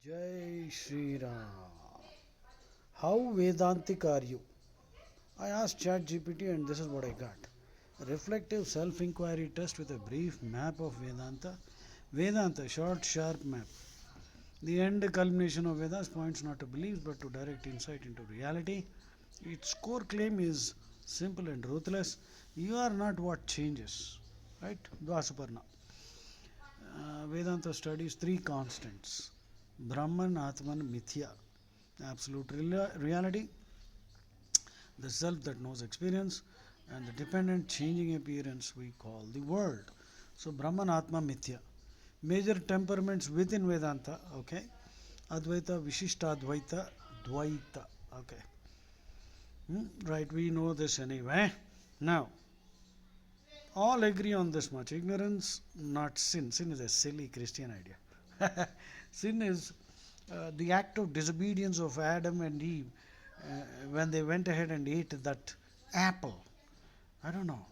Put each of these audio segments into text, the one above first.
Jai Shri Ram. How Vedantic are you? I asked ChatGPT and this is what I got. A reflective self-inquiry test with a brief map of Vedanta. Vedanta, short, sharp map. The end culmination of Vedas points not to beliefs but to direct insight into reality. Its core claim is simple and ruthless. You are not what changes. Right? Dvasuparna. Vedanta studies three constants: Brahman, Atman, Mithya. Absolute reality, the self that knows experience, and the dependent changing appearance we call the world. So, Brahman, Atma, Mithya. Major temperaments within Vedanta, okay? Advaita, Vishishta Advaita, Dvaita, okay? Right, we know this anyway. Now, all agree on this much: ignorance, not sin. Sin is a silly Christian idea. Sin is the act of disobedience of Adam and Eve when they went ahead and ate that apple. I don't know.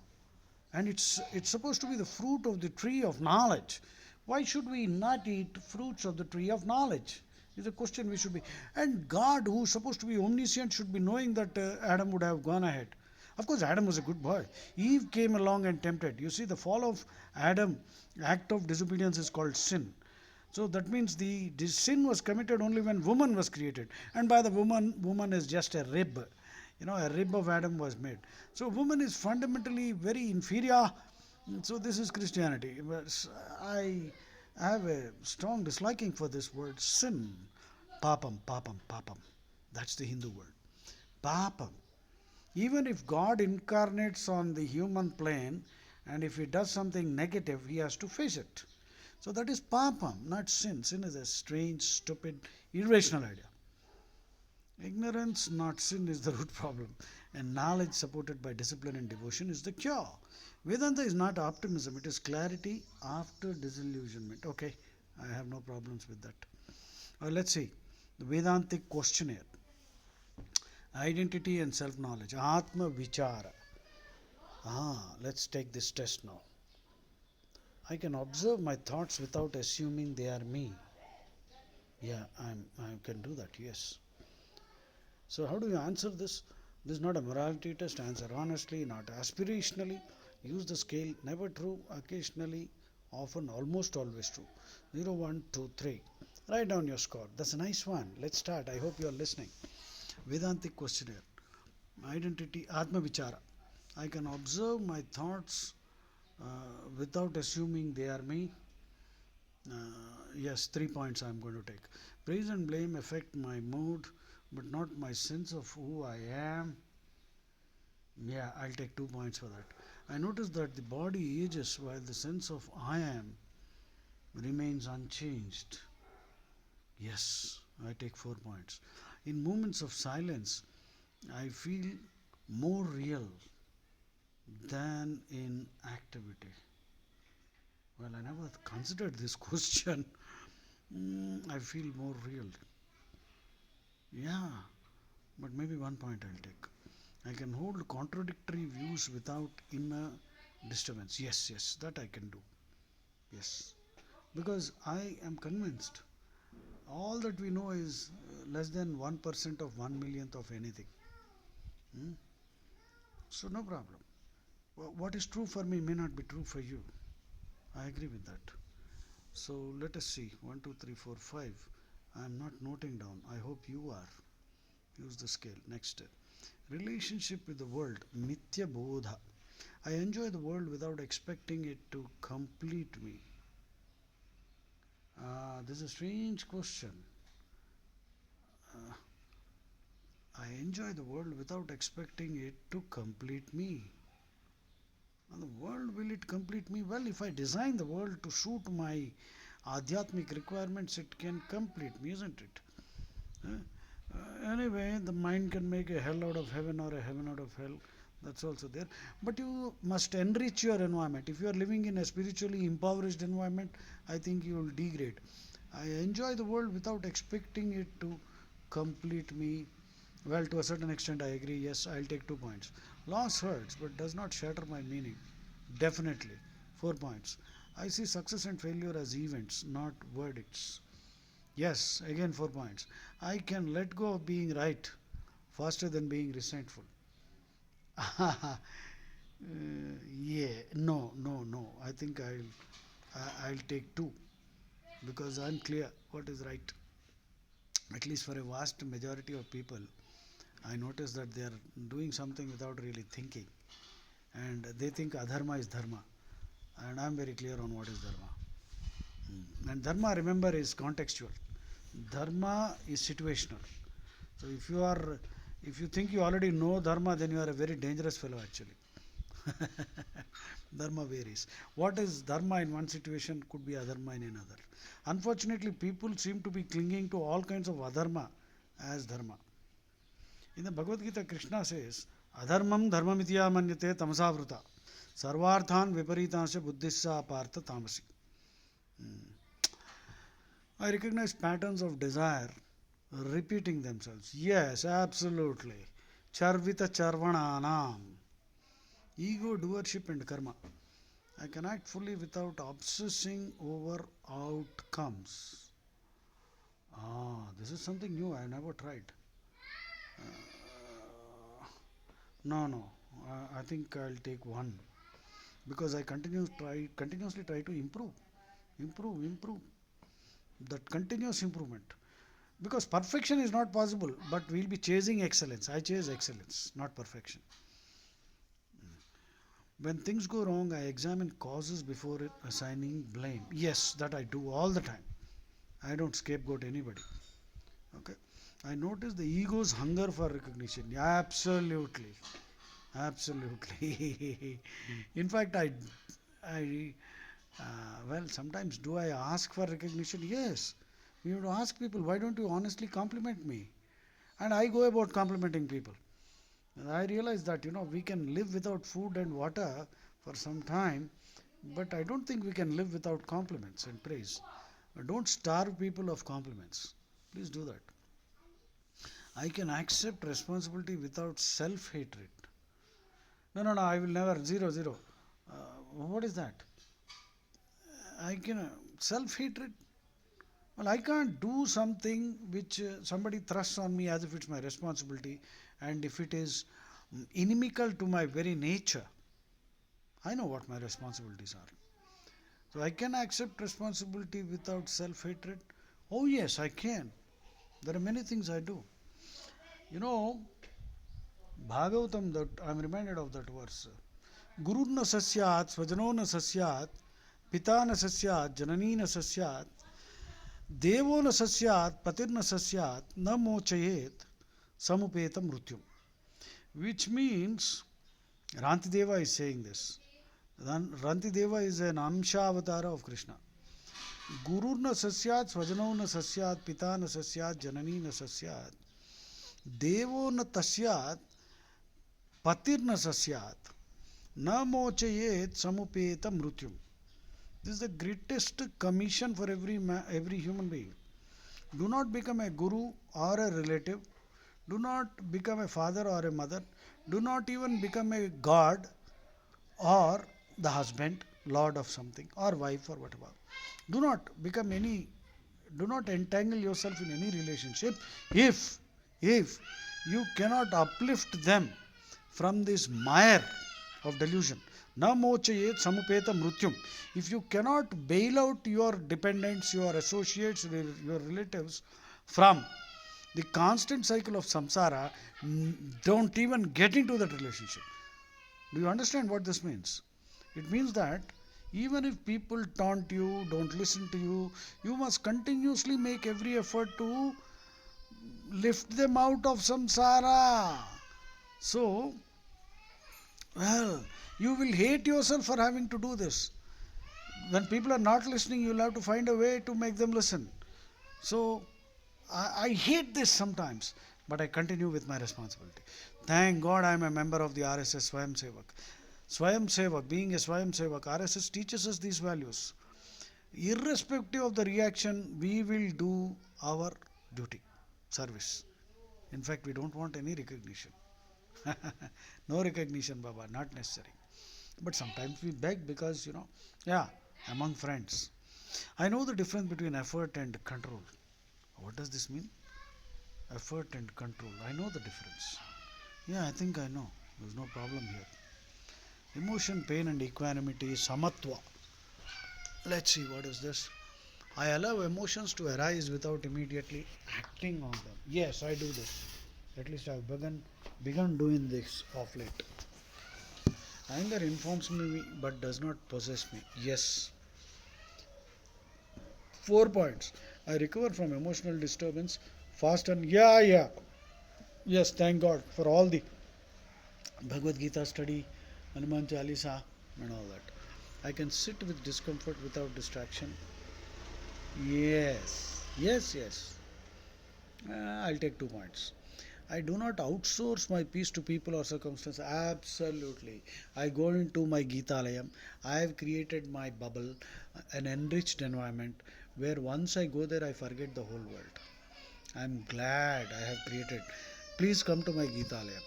And it's supposed to be the fruit of the tree of knowledge. Why should we not eat fruits of the tree of knowledge? Is a question we should be. And God, who's supposed to be omniscient, should be knowing that Adam would have gone ahead. Of course, Adam was a good boy. Eve came along and tempted. You see, the fall of Adam, act of disobedience, is called sin. So that means the sin was committed only when woman was created, and by the woman is just a rib. A rib of Adam was made. So woman is fundamentally very inferior. So this is Christianity. But I have a strong disliking for this word sin. Papam, papam, papam. That's the Hindu word. Papam. Even if God incarnates on the human plane, and if he does something negative, he has to face it. So that is papam, not sin. Sin is a strange, stupid, irrational idea. Ignorance, not sin, is the root problem, and knowledge supported by discipline and devotion is the cure. Vedanta is not optimism, it is clarity after disillusionment. Okay, I have no problems with that. Let's see the Vedantic questionnaire: identity and self knowledge, Atma Vichara. Let's take this test now. I can observe my thoughts without assuming they are me. Yeah, I can do that, yes. So, how do you answer this? This is not a morality test. Answer honestly, not aspirationally. Use the scale, never true, occasionally, often, almost always true. 0, 1, 2, 3. Write down your score. That's a nice one. Let's start. I hope you are listening. Vedantic questionnaire. Identity, Atma Vichara. I can observe my thoughts without assuming they are me. Uh, yes, 3 points I'm going to take. Praise and blame affect my mood, but not my sense of who I am. Yeah, I'll take 2 points for that. I notice that the body ages while the sense of I am remains unchanged. Yes, I take 4 points. In moments of silence, I feel more real than in activity. Well, I never considered this question. I feel more real. Yeah, but maybe 1 point I'll take. I can hold contradictory views without inner disturbance. Yes, yes, that I can do. Yes, because I am convinced all that we know is less than 1% of 1 millionth of anything. Hmm? So, no problem. What is true for me may not be true for you. I agree with that. So, let us see 1, 2, 3, 4, 5. I am not noting down. I hope you are. Use the scale. Next step. Relationship with the world. Mithya Bodha. I enjoy the world without expecting it to complete me. This is a strange question. Uh, I enjoy the world without expecting it to complete me. And the world, will it complete me? Well, if I design the world to suit my adhyatmic requirements, it can complete me, isn't it? Anyway, the mind can make a hell out of heaven or a heaven out of hell. That's also there. But you must enrich your environment. If you are living in a spiritually impoverished environment, I think you will degrade. I enjoy the world without expecting it to complete me. Well, to a certain extent, I agree. Yes, I'll take 2 points. Loss hurts, but does not shatter my meaning. Definitely. 4 points. I see success and failure as events, not verdicts. Yes, again 4 points. I can let go of being right faster than being resentful. Yeah, no, no, no. I think I'll take two because I'm clear what is right. At least for a vast majority of people, I notice that they are doing something without really thinking, and they think adharma is dharma, and I'm very clear on what is dharma. And dharma, remember, is contextual. Dharma is situational. So if you think you already know dharma, then you are a very dangerous fellow actually. Dharma varies. What is dharma in one situation could be adharma in another. Unfortunately, people seem to be clinging to all kinds of adharma as dharma. In the Bhagavad Gita, Krishna says, Adharmam dharmamitya manyate tamasavruta. Sarvarthan viparitasya buddhissa partha tamasi. I recognize patterns of desire repeating themselves. Yes, absolutely. Charvita charvananam. Ego, doership, and karma. I can act fully without obsessing over outcomes. Ah, this is something new I never tried. No, no. I think I'll take one because I continuously try to improve. That continuous improvement. Because perfection is not possible, but we'll be chasing excellence. I chase excellence, not perfection. When things go wrong, I examine causes before assigning blame. Yes, that I do all the time. I don't scapegoat anybody. Okay. I notice the ego's hunger for recognition. Absolutely. Absolutely. In fact, I, well, sometimes do I ask for recognition? Yes. You have to ask people, why don't you honestly compliment me? And I go about complimenting people. And I realize that, we can live without food and water for some time, but I don't think we can live without compliments and praise. Don't starve people of compliments. Please do that. I can accept responsibility without self hatred. No, no, no, I will never. Zero, zero. What is that? I can. Self hatred? Well, I can't do something which somebody thrusts on me as if it's my responsibility, and if it is inimical to my very nature, I know what my responsibilities are. So I can accept responsibility without self hatred. Oh, yes, I can. There are many things I do. You know, Bhagavatam, that I'm reminded of that verse. Guru na sasyat, svajano na sasyat, pita na sasyat, janani na sasyat, devo na sasyat, patir na sasyat, na mochayet, samupeta mrutyum. Which means, Rantideva is saying this. Rantideva is an Amsha avatar of Krishna. Guru na sasyat, svajano na sasyat, pita na sasyat, janani na sasyat, devo na tasyat, patir na sasyat, na mochayet samupeta mrutyum. This is the greatest commission for every human being. Do not become a guru or a relative. Do not become a father or a mother. Do not even become a god or the husband, lord of something, or wife or whatever. Do not become any, do not entangle yourself in any relationship if, if you cannot uplift them from this mire of delusion. Na mochayet samupeta mrutyum. If you cannot bail out your dependents, your associates, your relatives from the constant cycle of samsara, don't even get into that relationship. Do you understand what this means? It means that even if people taunt you, don't listen to you, you must continuously make every effort to lift them out of samsara. So, well, you will hate yourself for having to do this. When people are not listening, you'll have to find a way to make them listen. So, I hate this sometimes, but I continue with my responsibility. Thank God I am a member of the RSS Swayam Sevak. Swayam Sevak, being a Swayam Sevak, RSS teaches us these values. Irrespective of the reaction, we will do our duty, service. In fact, we don't want any recognition. No recognition, Baba, not necessary. But sometimes we beg because, yeah, among friends. I know the difference between effort and control. What does this mean? Effort and control. I know the difference. Yeah, I think I know. There's no problem here. Emotion, pain, and equanimity, samatva. Let's see, what is this? I allow emotions to arise without immediately acting on them. Yes, I do this. At least I've begun doing this of late. Anger informs me but does not possess me. Yes. 4 points. I recover from emotional disturbance fast and yeah, yeah. Yes, thank God for all the Bhagavad Gita study, Hanuman Chalisa, and all that. I can sit with discomfort without distraction. Yes, yes, yes. I'll take 2 points. I do not outsource my peace to people or circumstances. Absolutely. I go into my Gitalayam. I have created my bubble, an enriched environment where once I go there, I forget the whole world. I'm glad I have created. Please come to my Gitalayam.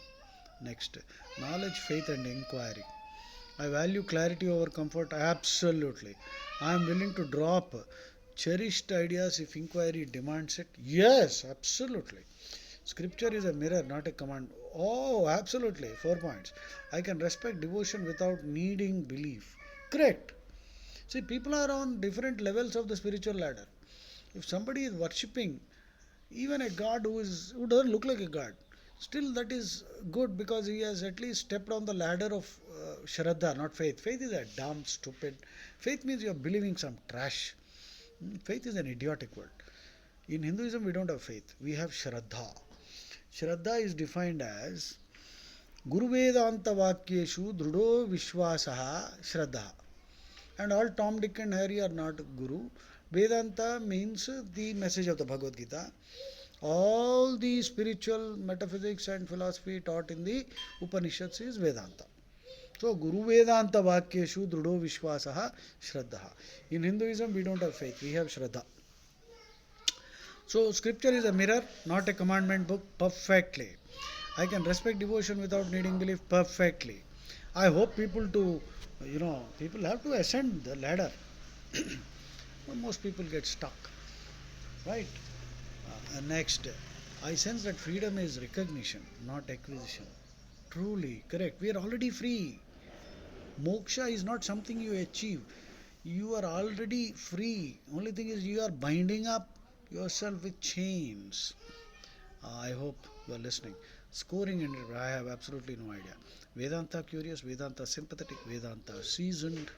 Next, knowledge, faith, and inquiry. I value clarity over comfort. Absolutely. I am willing to drop cherished ideas if inquiry demands it. Yes, absolutely. Scripture is a mirror, not a command. Oh, absolutely. 4 points. I can respect devotion without needing belief. Correct. See, people are on different levels of the spiritual ladder. If somebody is worshipping even a god who doesn't look like a god, still that is good because he has at least stepped on the ladder of shraddha, not faith. Faith is a dumb, stupid. Faith means you are believing some trash. Faith is an idiotic word. In Hinduism, we don't have faith. We have shraddha. Shraddha is defined as Guru Vedanta Vakyeshu Drudo Vishwasaha Shraddha. And all Tom, Dick, and Harry are not Guru. Vedanta means the message of the Bhagavad Gita. All the spiritual metaphysics and philosophy taught in the Upanishads is Vedanta. So, Guru Vedanta Vakyeshu Drudo Vishwasaha Shraddha. In Hinduism, we don't have faith, we have Shraddha. So, scripture is a mirror, not a commandment book, perfectly. I can respect devotion without needing belief, perfectly. I hope people to, people have to ascend the ladder. Most people get stuck, right? Next, I sense that freedom is recognition, not acquisition. Truly, correct. We are already free. Moksha is not something you achieve. You are already free. Only thing is you are binding up yourself with chains. I hope you are listening. Scoring and I have absolutely no idea. Vedanta curious, Vedanta sympathetic, Vedanta seasoned,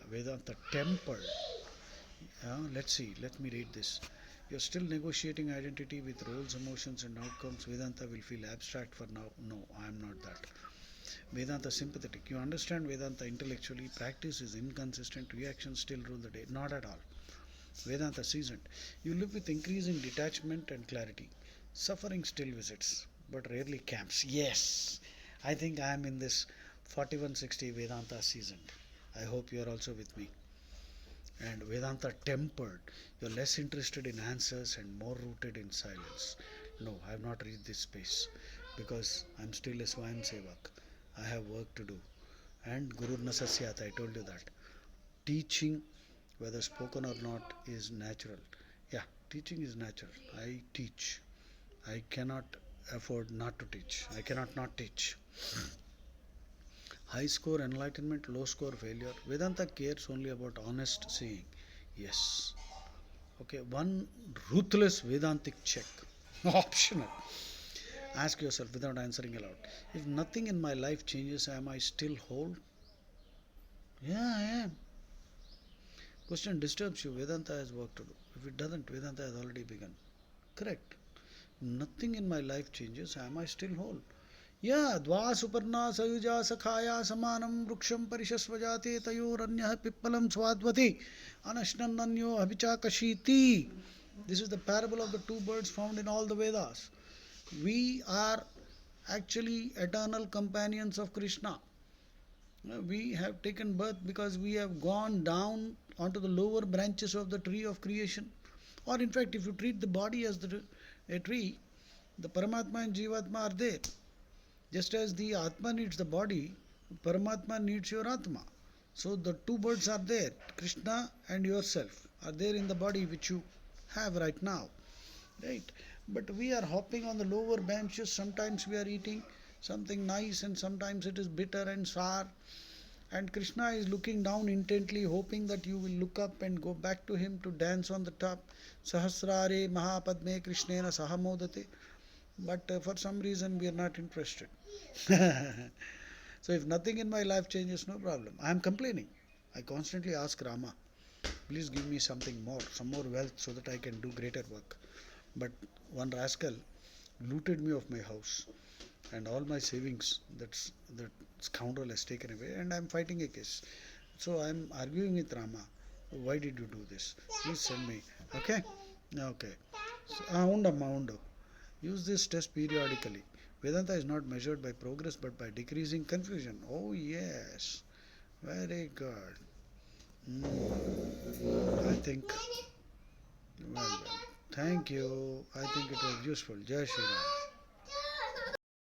Vedanta tempered. Let's see, let me read this. You're still negotiating identity with roles, emotions, and outcomes. Vedanta will feel abstract for now. No, I am not that. Vedanta sympathetic. You understand Vedanta intellectually. Practice is inconsistent. Reactions still rule the day. Not at all. Vedanta seasoned. You live with increasing detachment and clarity. Suffering still visits, but rarely camps. Yes, I think I am in this 4160 Vedanta seasoned. I hope you are also with me. And Vedanta tempered. You're less interested in answers and more rooted in silence. No, I have not reached this space because I'm still a Swayam Sevak. I have work to do. And Guru Nasasyat, I told you that. Teaching, whether spoken or not, is natural. Yeah, teaching is natural. I teach. I cannot afford not to teach. I cannot not teach. High score enlightenment, low score failure. Vedanta cares only about honest seeing. Yes. Okay, one ruthless Vedantic check. Optional. Ask yourself without answering aloud. If nothing in my life changes, am I still whole? Yeah, I am. Question disturbs you. Vedanta has work to do. If it doesn't, Vedanta has already begun. Correct. Nothing in my life changes. Am I still whole? Yeah, dva suparna sayuja sakhaya samanam vruksham parishasvajate tayoranyah pippalam swadvati anashnananyo abhichakashiti. This is the parable of the two birds found in all the Vedas. We are actually eternal companions of Krishna. We have taken birth because we have gone down onto the lower branches of the tree of creation. Or in fact, if you treat the body as a tree, the Paramatma and Jivatma are there. Just as the Atma needs the body, Paramatma needs your Atma. So the two birds are there. Krishna and yourself are there in the body with you. have right now, right? But we are hopping on the lower benches. Sometimes we are eating something nice, and sometimes it is bitter and sour. And Krishna is looking down intently, hoping that you will look up and go back to him to dance on the top. Sahasrare Mahapadme Krishnena Sahamodate. But for some reason, we are not interested. So, if nothing in my life changes, no problem. I am complaining. I constantly ask Rama, please give me something more, some more wealth so that I can do greater work. But one rascal looted me of my house and all my savings. That scoundrel has taken away, and I'm fighting a case. So I'm arguing with Rama. Why did you do this? Please send me. Okay? Okay. So, undamma, undu. Use this test periodically. Vedanta is not measured by progress but by decreasing confusion. Oh, yes. Very good. I think, well. Thank you. I think it was useful. Jai Shri Ram.